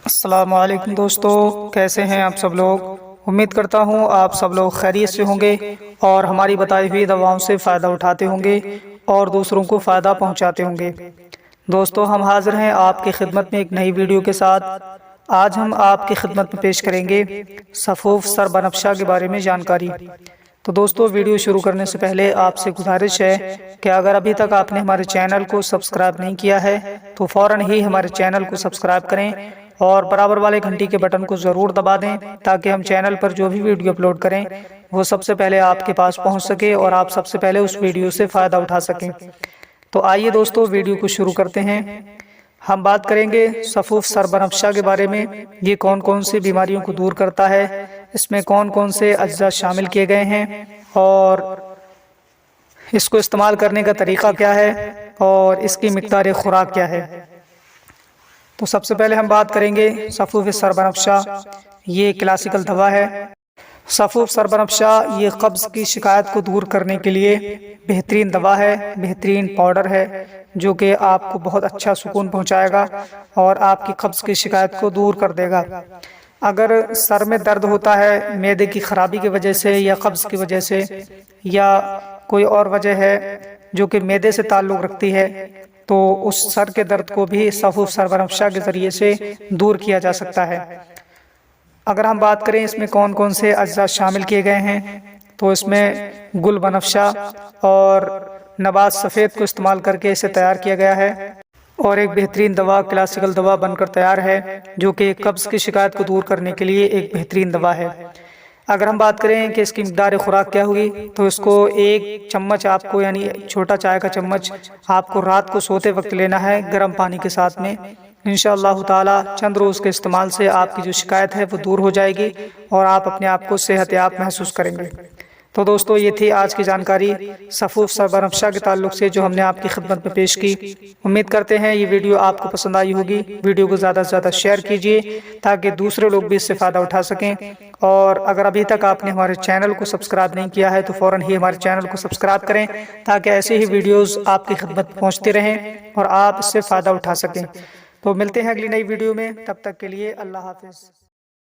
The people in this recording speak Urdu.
السلام علیکم دوستو، کیسے ہیں آپ سب لوگ؟ امید کرتا ہوں آپ سب لوگ خیریت سے ہوں گے اور ہماری بتائی ہوئی دواؤں سے فائدہ اٹھاتے ہوں گے اور دوسروں کو فائدہ پہنچاتے ہوں گے۔ دوستو، ہم حاضر ہیں آپ کی خدمت میں ایک نئی ویڈیو کے ساتھ۔ آج ہم آپ کی خدمت میں پیش کریں گے صفوف سر بنفشہ کے بارے میں جانکاری۔ تو دوستو، ویڈیو شروع کرنے سے پہلے آپ سے گزارش ہے کہ اگر ابھی تک آپ نے ہمارے چینل کو سبسکرائب نہیں کیا ہے تو فوراً ہی ہمارے چینل کو سبسکرائب کریں اور برابر والے گھنٹی کے بٹن کو ضرور دبا دیں تاکہ ہم چینل پر جو بھی ویڈیو اپلوڈ کریں وہ سب سے پہلے آپ کے پاس پہنچ سکے اور آپ سب سے پہلے اس ویڈیو سے فائدہ اٹھا سکیں۔ تو آئیے دوستو، ویڈیو کو شروع کرتے ہیں۔ ہم بات کریں گے صفوف سر بنفشہ کے بارے میں۔ یہ کون کون سی بیماریوں کو دور کرتا ہے، اس میں کون کون سے اجزاء شامل کیے گئے ہیں اور اس کو استعمال کرنے کا طریقہ کیا ہے اور اس کی مقدار خوراک کیا ہے۔ تو سب سے پہلے ہم بات کریں گے صفوف سر بنفشہ۔ یہ کلاسیکل دوا ہے۔ صفوف سر بنفشہ یہ قبض کی شکایت کو دور کرنے کے لیے بہترین دوا ہے، بہترین پاؤڈر ہے جو کہ آپ کو بہت اچھا سکون پہنچائے گا اور آپ کی قبض کی شکایت کو دور کر دے گا۔ اگر سر میں درد ہوتا ہے معدے کی خرابی کی وجہ سے یا قبض کی وجہ سے یا کوئی اور وجہ ہے جو کہ معدے سے تعلق رکھتی ہے تو اس سر کے درد کو بھی صفوف سر بنفشہ کے ذریعے سے دور کیا جا سکتا ہے۔ اگر ہم بات کریں اس میں کون کون سے اجزاء شامل کیے گئے ہیں تو اس میں گل بنفشہ اور نبات سفید کو استعمال کر کے اسے تیار کیا گیا ہے اور ایک بہترین دوا کلاسیکل دوا بن کر تیار ہے جو کہ قبض کی شکایت کو دور کرنے کے لیے ایک بہترین دوا ہے۔ اگر ہم بات کریں کہ اس کی مقدار خوراک کیا ہوگی تو اس کو 1 چمچ آپ کو یعنی چھوٹا چائے کا چمچ آپ کو رات کو سوتے وقت لینا ہے گرم پانی کے ساتھ میں۔ انشاءاللہ تعالی چند روز کے استعمال سے آپ کی جو شکایت ہے وہ دور ہو جائے گی اور آپ اپنے آپ کو صحت یاب محسوس کریں گے۔ تو دوستو، یہ تھی آج کی جانکاری صفوف سر بنفشہ کے تعلق سے جو ہم نے آپ کی خدمت میں پیش کی۔ امید کرتے ہیں یہ ویڈیو آپ کو پسند آئی ہوگی۔ ویڈیو کو زیادہ سے زیادہ شیئر کیجیے تاکہ دوسرے لوگ بھی اس سے فائدہ اٹھا سکیں، اور اگر ابھی تک آپ نے ہمارے چینل کو سبسکرائب نہیں کیا ہے تو فوراً ہی ہمارے چینل کو سبسکرائب کریں تاکہ ایسے ہی ویڈیوز آپ کی خدمت میں پہنچتی رہیں اور آپ اس سے فائدہ اٹھا سکیں۔ تو ملتے ہیں اگلی نئی ویڈیو میں، تب تک کے لیے اللہ حافظ۔